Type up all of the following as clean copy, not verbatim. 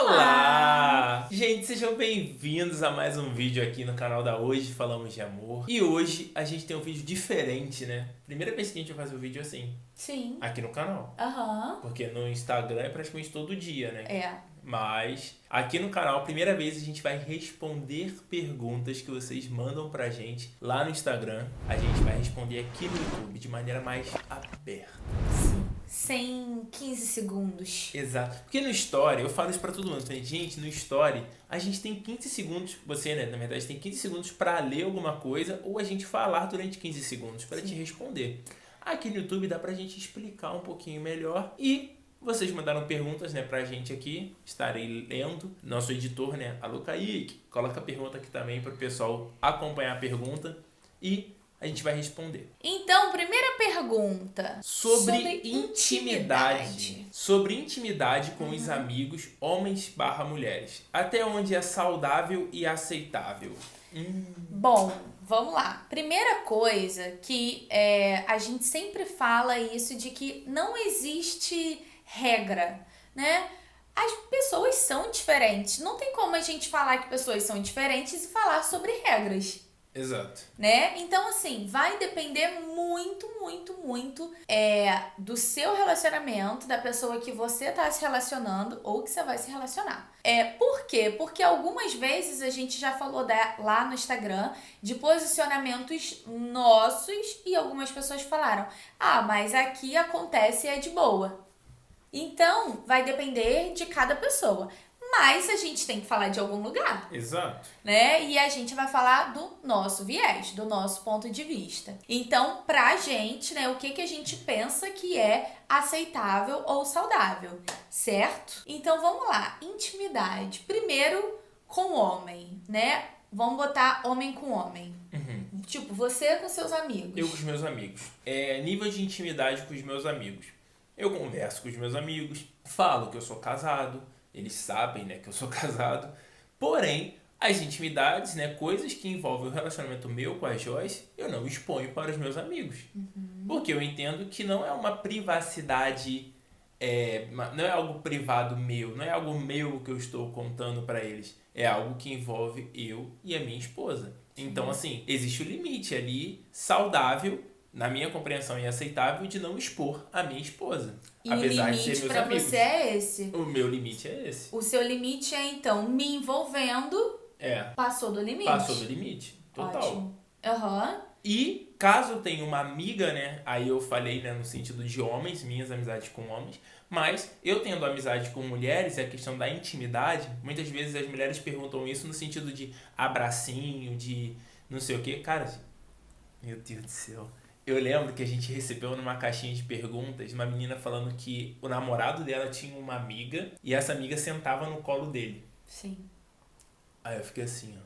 Olá! Gente, sejam bem-vindos a mais um vídeo aqui no canal da Hoje Falamos de Amor. E hoje a gente tem um vídeo diferente, né? Primeira vez que a gente vai fazer um vídeo assim. Sim. Aqui no canal. Aham. Porque no Instagram é praticamente todo dia, né? É. Mas aqui no canal, primeira vez a gente vai responder perguntas que vocês mandam pra gente lá no Instagram. A gente vai responder aqui no YouTube de maneira mais aberta. Sim. Sem 15 segundos. Exato. Porque no Story, eu falo isso pra todo mundo. Falei, gente, no Story, a gente tem 15 segundos, você, né, na verdade, tem 15 segundos pra ler alguma coisa ou a gente falar durante 15 segundos pra te responder. Aqui no YouTube dá pra gente explicar um pouquinho melhor e vocês mandaram perguntas, né, pra gente aqui, estarei lendo. Nosso editor, né, Alô Kaique, coloca a pergunta aqui também pro pessoal acompanhar a pergunta e a gente vai responder. Então, primeira pergunta. Sobre intimidade. Sobre intimidade com os amigos, homens/mulheres. Até onde é saudável e aceitável? Bom, vamos lá. Primeira coisa que a gente sempre fala isso de que não existe regra, né? As pessoas são diferentes. Não tem como a gente falar que pessoas são diferentes e falar sobre regras. Exato. Né? Então, assim, vai depender muito do seu relacionamento, da pessoa que você tá se relacionando ou que você vai se relacionar. Por quê? Porque algumas vezes a gente já falou lá no Instagram de posicionamentos nossos e algumas pessoas falaram: ah, mas aqui acontece e é de boa. Então, vai depender de cada pessoa. Mas a gente tem que falar de algum lugar. Exato. Né? E a gente vai falar do nosso viés, do nosso ponto de vista. Então, pra gente, né, o que a gente pensa que é aceitável ou saudável, certo? Então, vamos lá. Intimidade. Primeiro, com homem, né? Vamos botar homem com homem. Uhum. Tipo, você com seus amigos. Eu com os meus amigos. Nível de intimidade com os meus amigos. Eu converso com os meus amigos, falo que eu sou casado. Eles sabem, né, que eu sou casado. Porém, as intimidades, né, coisas que envolvem o relacionamento meu com a Joyce, eu não exponho para os meus amigos. Uhum. Porque eu entendo que não é uma privacidade, não é algo privado meu, não é algo meu que eu estou contando para eles. É algo que envolve eu e a minha esposa. Então, assim, existe o limite ali saudável, na minha compreensão, e aceitável de não expor a minha esposa. E apesar o de ser limite meus pra amigos. você é esse? O meu limite é esse. O seu limite é, então, me envolvendo, passou do limite. Passou do limite, total. Ótimo. Aham. E caso eu tenha uma amiga, né, aí eu falei, né, no sentido de homens, minhas amizades com homens, mas eu tendo amizade com mulheres, a questão da intimidade, muitas vezes as mulheres perguntam isso no sentido de abracinho, de não sei o que. Cara, meu Deus do céu. Eu lembro que a gente recebeu numa caixinha de perguntas uma menina falando que o namorado dela tinha uma amiga e essa amiga sentava no colo dele. Sim. Aí eu fiquei assim, ó.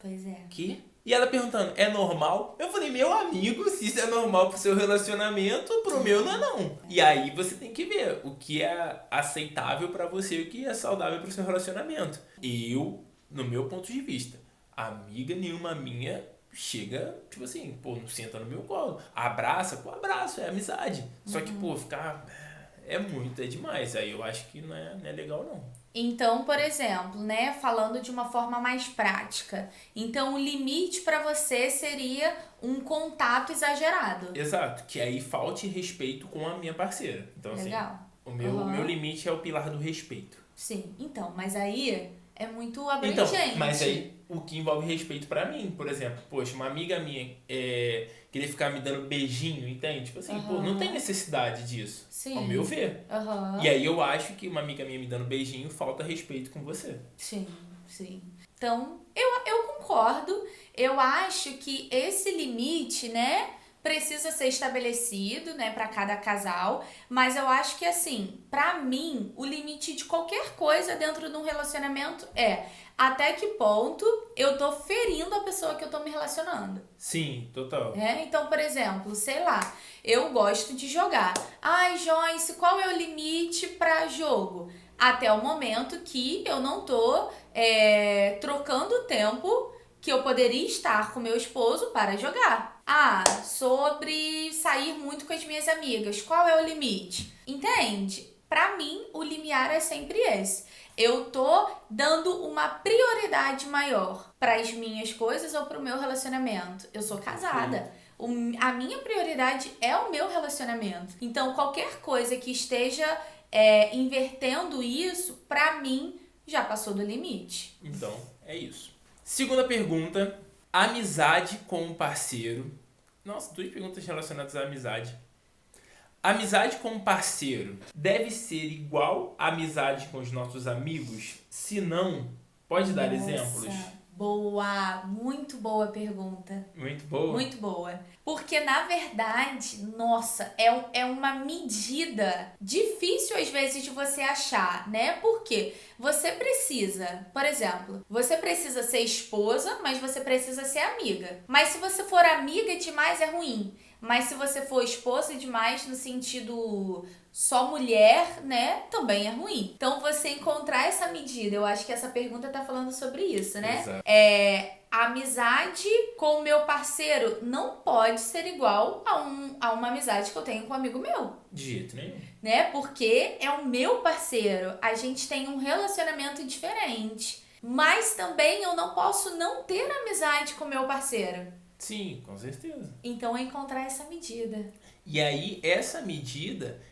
Pois é. Que? E ela perguntando, é normal? Eu falei, meu amigo, se isso é normal pro seu relacionamento, pro meu não é não. E aí você tem que ver o que é aceitável pra você e o que é saudável pro seu relacionamento. Eu, no meu ponto de vista, amiga nenhuma minha chega, tipo assim, pô, não senta no meu colo. Abraça, pô, abraço, é amizade. Só que, pô, ficar... é demais. Aí eu acho que não é legal, não. Então, por exemplo, né, falando de uma forma mais prática. Então, o limite pra você seria um contato exagerado. Exato. Que aí falte respeito com a minha parceira. Então, Legal. assim, o meu limite é o pilar do respeito. Sim. Então, mas aí é muito abrangente. Então, mas aí o que envolve respeito pra mim, por exemplo, poxa, uma amiga minha queria ficar me dando beijinho, entende? Tipo assim, pô, não tem necessidade disso, Sim. ao meu ver. E aí eu acho que uma amiga minha me dando beijinho falta respeito com você. Sim, sim. Então, eu concordo. Eu acho que esse limite, né, precisa ser estabelecido, né, para cada casal, mas eu acho que assim, pra mim, o limite de qualquer coisa dentro de um relacionamento é até que ponto eu tô ferindo a pessoa que eu tô me relacionando. Sim, total. Então, por exemplo, sei lá, eu gosto de jogar. Ai, Joyce, qual é o limite pra jogo? Até o momento que eu não tô trocando o tempo que eu poderia estar com meu esposo para jogar. Sobre sair muito com as minhas amigas. Qual é o limite? Entende? Pra mim, o limiar é sempre esse. Eu tô dando uma prioridade maior para as minhas coisas ou pro meu relacionamento. Eu sou casada. A minha prioridade é o meu relacionamento. Então, qualquer coisa que esteja invertendo isso, pra mim, já passou do limite. Então, é isso. Segunda pergunta. Amizade com um parceiro. Nossa, 2 perguntas relacionadas à amizade. Amizade com um parceiro deve ser igual à amizade com os nossos amigos? Se não, pode dar exemplos? Boa, muito boa pergunta. Muito boa? Muito boa. Porque, na verdade, nossa, é uma medida difícil às vezes de você achar, né? Porque você precisa, por exemplo, você precisa ser esposa, mas você precisa ser amiga. Mas se você for amiga demais, é ruim. Mas se você for esposa demais no sentido só mulher, né, também é ruim. Então, você encontrar essa medida, eu acho que essa pergunta tá falando sobre isso, né? Exato. A amizade com o meu parceiro não pode ser igual a uma amizade que eu tenho com um amigo meu. De jeito nenhum. Né? Porque é o meu parceiro. A gente tem um relacionamento diferente. Mas também eu não posso não ter amizade com o meu parceiro. Sim, com certeza. Então é encontrar essa medida. E aí, essa medida,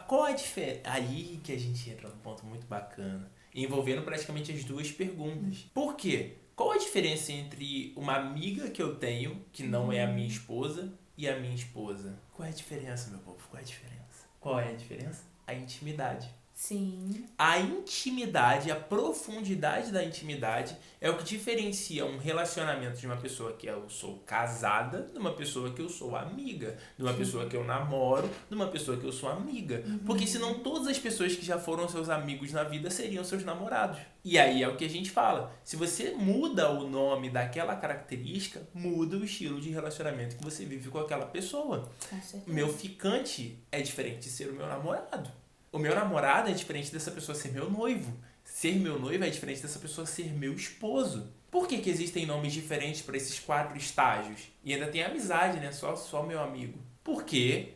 qual a diferença? Aí que a gente entra num ponto muito bacana, envolvendo praticamente as 2 perguntas. Por quê? Qual a diferença entre uma amiga que eu tenho, que não é a minha esposa, e a minha esposa? Qual é a diferença, meu povo? Qual é a diferença? Qual é a diferença? A intimidade. Sim. A intimidade, a profundidade da intimidade é o que diferencia um relacionamento de uma pessoa que eu sou casada de uma pessoa que eu sou amiga, de uma pessoa que eu namoro, de uma pessoa que eu sou amiga. Porque senão todas as pessoas que já foram seus amigos na vida seriam seus namorados. E aí é o que a gente fala. Se você muda o nome daquela característica, muda o estilo de relacionamento que você vive com aquela pessoa. Com certeza. Meu ficante é diferente de ser o meu namorado. O meu namorado é diferente dessa pessoa ser meu noivo. Ser meu noivo é diferente dessa pessoa ser meu esposo. Por que existem nomes diferentes para esses 4 estágios? E ainda tem amizade, né? Só meu amigo. Porque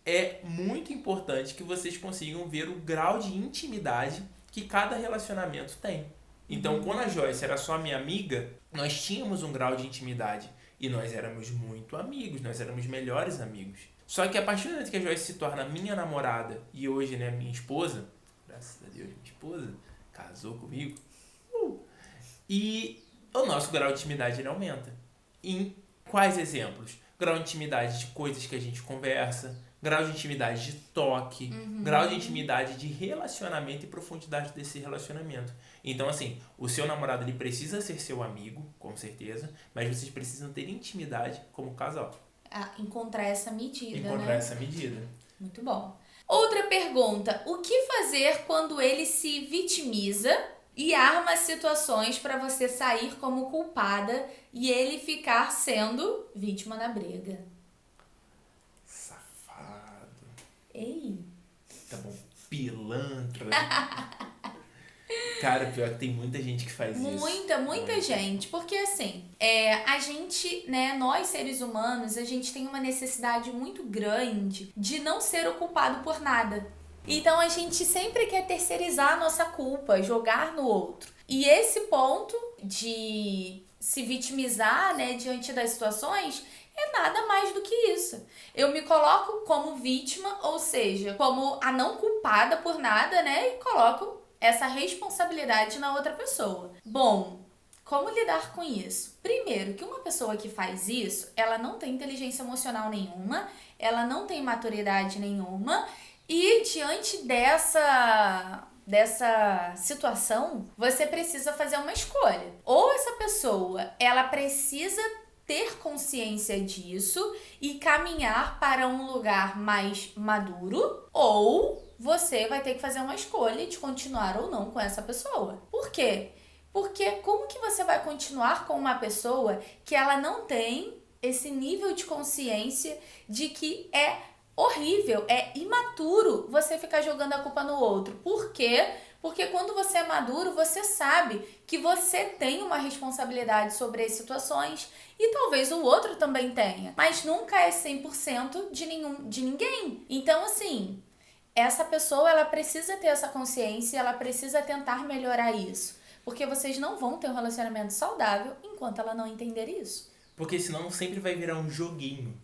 é muito importante que vocês consigam ver o grau de intimidade que cada relacionamento tem. Então, quando a Joyce era só minha amiga, nós tínhamos um grau de intimidade. E nós éramos muito amigos, nós éramos melhores amigos. Só que a partir do momento que a Joyce se torna minha namorada e hoje, né, minha esposa, graças a Deus, minha esposa, casou comigo, e o nosso grau de intimidade ele aumenta. Em quais exemplos? Grau de intimidade de coisas que a gente conversa, grau de intimidade de toque, grau de intimidade de relacionamento e profundidade desse relacionamento. Então, assim, o seu namorado ele precisa ser seu amigo, com certeza, mas vocês precisam ter intimidade como casal. Encontrar essa medida, Encontrar essa medida. Muito bom. Outra pergunta. O que fazer quando ele se vitimiza e arma situações para você sair como culpada e ele ficar sendo vítima na briga? Safado. Ei. Tá bom. Pilantra. Cara, pior que tem muita gente que faz isso. Muita gente. Porque assim, a gente, né, nós seres humanos, a gente tem uma necessidade muito grande de não ser o culpado por nada. Então a gente sempre quer terceirizar a nossa culpa, jogar no outro. E esse ponto de se vitimizar, né, diante das situações é nada mais do que isso. Eu me coloco como vítima, ou seja, como a não culpada por nada, né, e coloco essa responsabilidade na outra pessoa. Bom, como lidar com isso? Primeiro, que uma pessoa que faz isso, ela não tem inteligência emocional nenhuma, ela não tem maturidade nenhuma, e diante dessa situação, você precisa fazer uma escolha. Ou essa pessoa, ela precisa ter consciência disso e caminhar para um lugar mais maduro, ou você vai ter que fazer uma escolha de continuar ou não com essa pessoa. Por quê? Porque como que você vai continuar com uma pessoa que ela não tem esse nível de consciência de que é horrível, é imaturo você ficar jogando a culpa no outro? Por quê? Porque quando você é maduro, você sabe que você tem uma responsabilidade sobre as situações e talvez o outro também tenha. Mas nunca é 100% de ninguém. Então, assim, essa pessoa, ela precisa ter essa consciência, ela precisa tentar melhorar isso. Porque vocês não vão ter um relacionamento saudável enquanto ela não entender isso. Porque senão sempre vai virar um joguinho.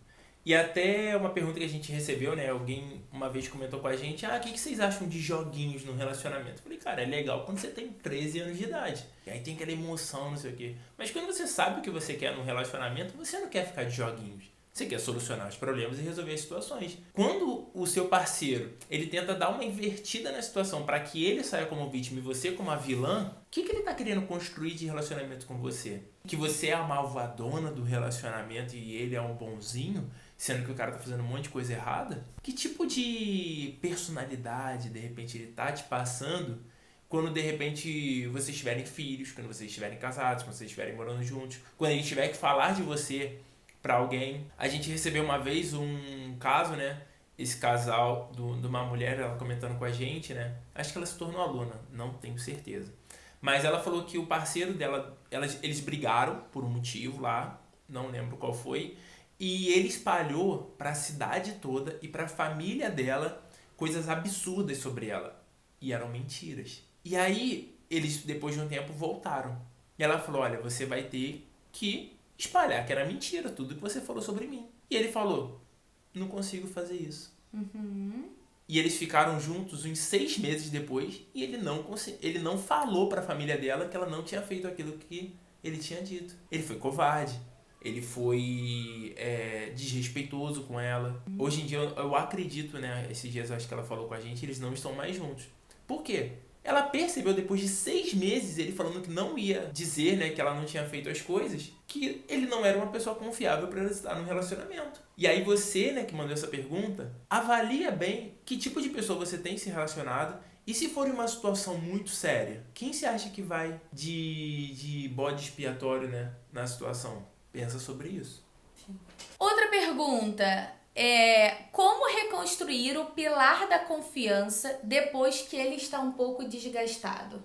E até uma pergunta que a gente recebeu, né? Alguém uma vez comentou com a gente: o que vocês acham de joguinhos no relacionamento? Eu falei, cara, é legal quando você tem 13 anos de idade. E aí tem aquela emoção, não sei o quê. Mas quando você sabe o que você quer num relacionamento, você não quer ficar de joguinhos. Você quer solucionar os problemas e resolver as situações. Quando o seu parceiro, ele tenta dar uma invertida na situação para que ele saia como vítima e você como a vilã, o que ele tá querendo construir de relacionamento com você? Que você é a malvadona do relacionamento e ele é um bonzinho, sendo que o cara tá fazendo um monte de coisa errada? Que tipo de personalidade, de repente, ele tá te passando quando, de repente, vocês tiverem filhos, quando vocês estiverem casados, quando vocês estiverem morando juntos, quando ele tiver que falar de você para alguém? A gente recebeu uma vez um caso, né? Esse casal de uma mulher, ela comentando com a gente, né? Acho que ela se tornou aluna, não tenho certeza. Mas ela falou que o parceiro dela, eles brigaram por um motivo lá, não lembro qual foi, e ele espalhou para a cidade toda e para a família dela coisas absurdas sobre ela. E eram mentiras. E aí, eles, depois de um tempo, voltaram. E ela falou, olha, você vai ter que espalhar que era mentira, tudo que você falou sobre mim. E ele falou, não consigo fazer isso. E eles ficaram juntos uns 6 meses depois e ele não falou para a família dela que ela não tinha feito aquilo que ele tinha dito. Ele foi covarde, ele foi desrespeitoso com ela. Hoje em dia eu acredito, né? Esses dias eu acho que ela falou com a gente, eles não estão mais juntos. Por quê? Ela percebeu depois de 6 meses, ele falando que não ia dizer, né, que ela não tinha feito as coisas, que ele não era uma pessoa confiável para ela estar no relacionamento. E aí você, né, que mandou essa pergunta, avalia bem que tipo de pessoa você tem se relacionado e se for uma situação muito séria, quem você acha que vai de bode expiatório, né, na situação? Pensa sobre isso. Outra pergunta como reconstruir o pilar da confiança depois que ele está um pouco desgastado?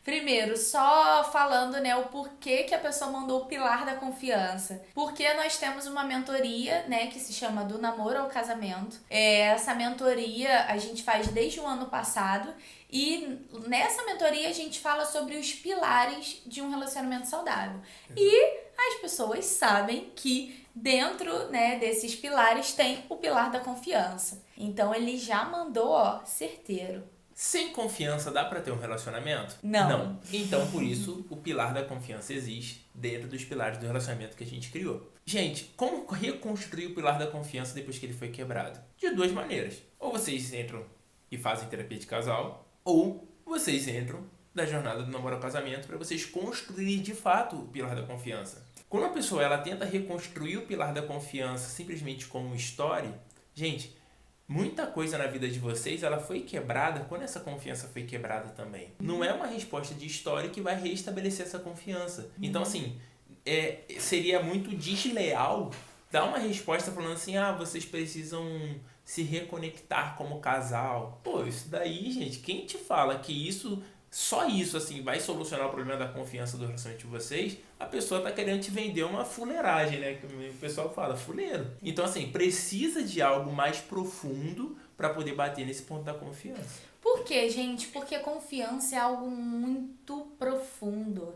Primeiro, só falando, né, o porquê que a pessoa mandou o pilar da confiança. Porque nós temos uma mentoria, né, que se chama Do Namoro ao Casamento. Essa mentoria a gente faz desde o ano passado e nessa mentoria a gente fala sobre os pilares de um relacionamento saudável. E as pessoas sabem que dentro, né, desses pilares tem o pilar da confiança. Então ele já mandou, certeiro. Sem confiança dá pra ter um relacionamento? Não. Então, por isso, o pilar da confiança existe dentro dos pilares do relacionamento que a gente criou. Gente, como reconstruir o pilar da confiança depois que ele foi quebrado? De 2 maneiras. Ou vocês entram e fazem terapia de casal, ou vocês entram na jornada do namoro ao casamento para vocês construir de fato o pilar da confiança. Quando uma pessoa ela tenta reconstruir o pilar da confiança simplesmente com uma história, gente, muita coisa na vida de vocês, ela foi quebrada quando essa confiança foi quebrada também. Não é uma resposta de história que vai restabelecer essa confiança. Então, assim, seria muito desleal dar uma resposta falando assim, vocês precisam se reconectar como casal. Pô, isso daí, gente, quem te fala que só isso, assim, vai solucionar o problema da confiança do relacionamento de vocês, a pessoa tá querendo te vender uma fuleiragem, né? Que o pessoal fala, fuleiro. Então, assim, precisa de algo mais profundo para poder bater nesse ponto da confiança. Por quê, gente? Porque confiança é algo muito profundo.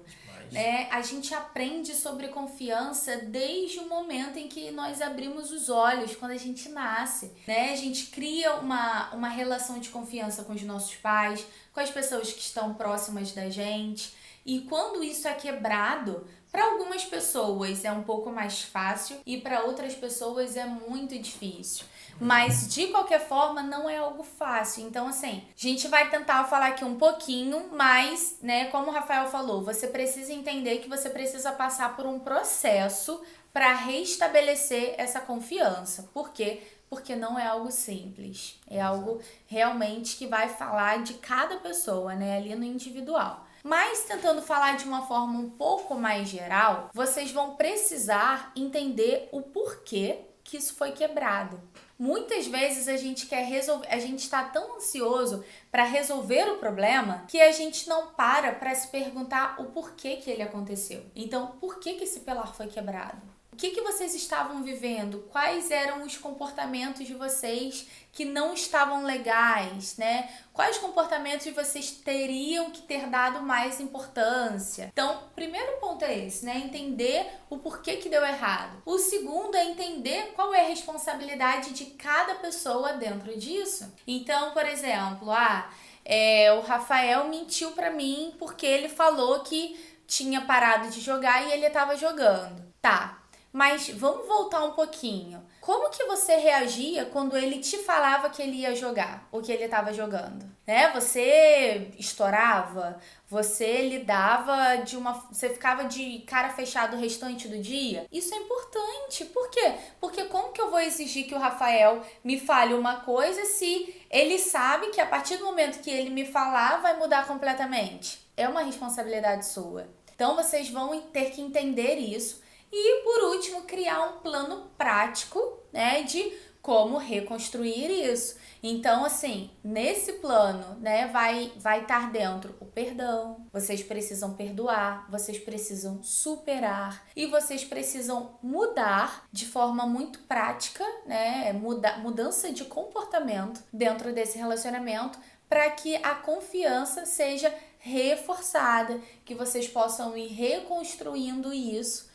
Demais. A gente aprende sobre confiança desde o momento em que nós abrimos os olhos, quando a gente nasce. Né? A gente cria uma relação de confiança com os nossos pais, com as pessoas que estão próximas da gente. E quando isso é quebrado, para algumas pessoas é um pouco mais fácil e para outras pessoas é muito difícil. Mas, de qualquer forma, não é algo fácil. Então, assim, a gente vai tentar falar aqui um pouquinho, mas, né, como o Rafael falou, você precisa entender que você precisa passar por um processo para restabelecer essa confiança. Por quê? Porque não é algo simples. É algo realmente que vai falar de cada pessoa, né, ali no individual. Mas, tentando falar de uma forma um pouco mais geral, vocês vão precisar entender o porquê que isso foi quebrado. Muitas vezes a gente quer resolver, a gente está tão ansioso para resolver o problema que a gente não para se perguntar o porquê que ele aconteceu. Então, por que esse pilar foi quebrado? O que vocês estavam vivendo? Quais eram os comportamentos de vocês que não estavam legais, né? Quais comportamentos vocês teriam que ter dado mais importância? Então, o primeiro ponto é esse, né? Entender o porquê que deu errado. O segundo é entender qual é a responsabilidade de cada pessoa dentro disso. Então, por exemplo, o Rafael mentiu pra mim porque ele falou que tinha parado de jogar e ele estava jogando. Tá, mas vamos voltar um pouquinho. Como que você reagia quando ele te falava que ele ia jogar, ou que ele estava jogando? Né? Você estourava? Você lidava você ficava de cara fechada o restante do dia? Isso é importante. Por quê? Porque como que eu vou exigir que o Rafael me fale uma coisa se ele sabe que a partir do momento que ele me falar vai mudar completamente? É uma responsabilidade sua. Então vocês vão ter que entender isso. E, por último, criar um plano prático, né, de como reconstruir isso. Então, assim, nesse plano, né, vai estar dentro o perdão, vocês precisam perdoar, vocês precisam superar e vocês precisam mudar de forma muito prática, né, mudança de comportamento dentro desse relacionamento para que a confiança seja reforçada, que vocês possam ir reconstruindo isso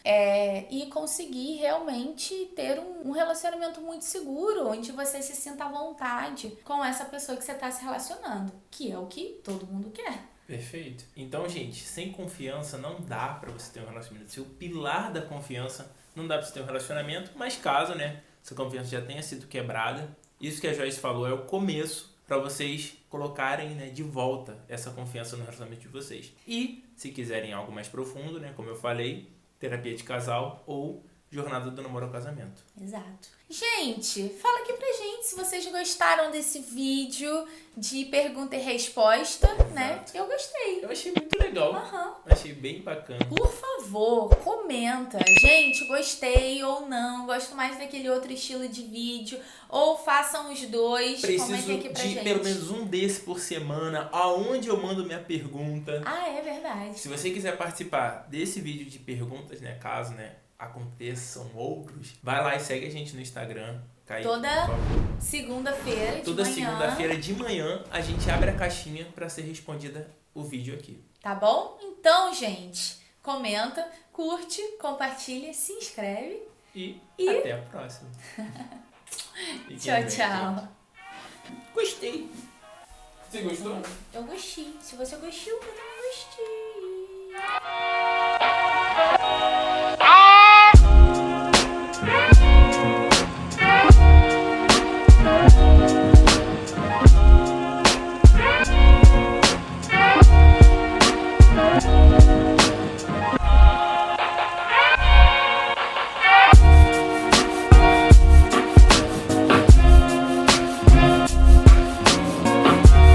e conseguir realmente ter um relacionamento muito seguro, onde você se sinta à vontade com essa pessoa que você está se relacionando, que é o que todo mundo quer. Perfeito. Então, gente, sem confiança não dá pra você ter um relacionamento. Se o pilar da confiança não dá pra você ter um relacionamento, mas caso, né, essa confiança já tenha sido quebrada, isso que a Joyce falou é o começo para vocês colocarem, né, de volta essa confiança no relacionamento de vocês. E, se quiserem algo mais profundo, né, como eu falei, terapia de casal ou jornada do namoro ao casamento. Exato. Gente, fala aqui pra gente se vocês gostaram desse vídeo de pergunta e resposta, né? Eu gostei. Eu achei muito legal. Uhum. Achei bem bacana. Por favor, comenta. Gente, gostei ou não. Gosto mais daquele outro estilo de vídeo. Ou façam os dois. Preciso aqui pra de gente. pelo menos um desse por semana, aonde eu mando minha pergunta. É verdade. Se você quiser participar desse vídeo de perguntas, né, caso, né, aconteçam outros, vai lá e segue a gente no Instagram. Kaique, Toda por favor. segunda-feira de Toda manhã. segunda-feira de manhã a gente abre a caixinha para ser respondida o vídeo aqui. Tá bom? Então, gente, comenta, curte, compartilha, se inscreve. E até a próxima. Tchau, tchau. Gostei. Você gostou? Eu gostei. Se você gostou, eu também gostei.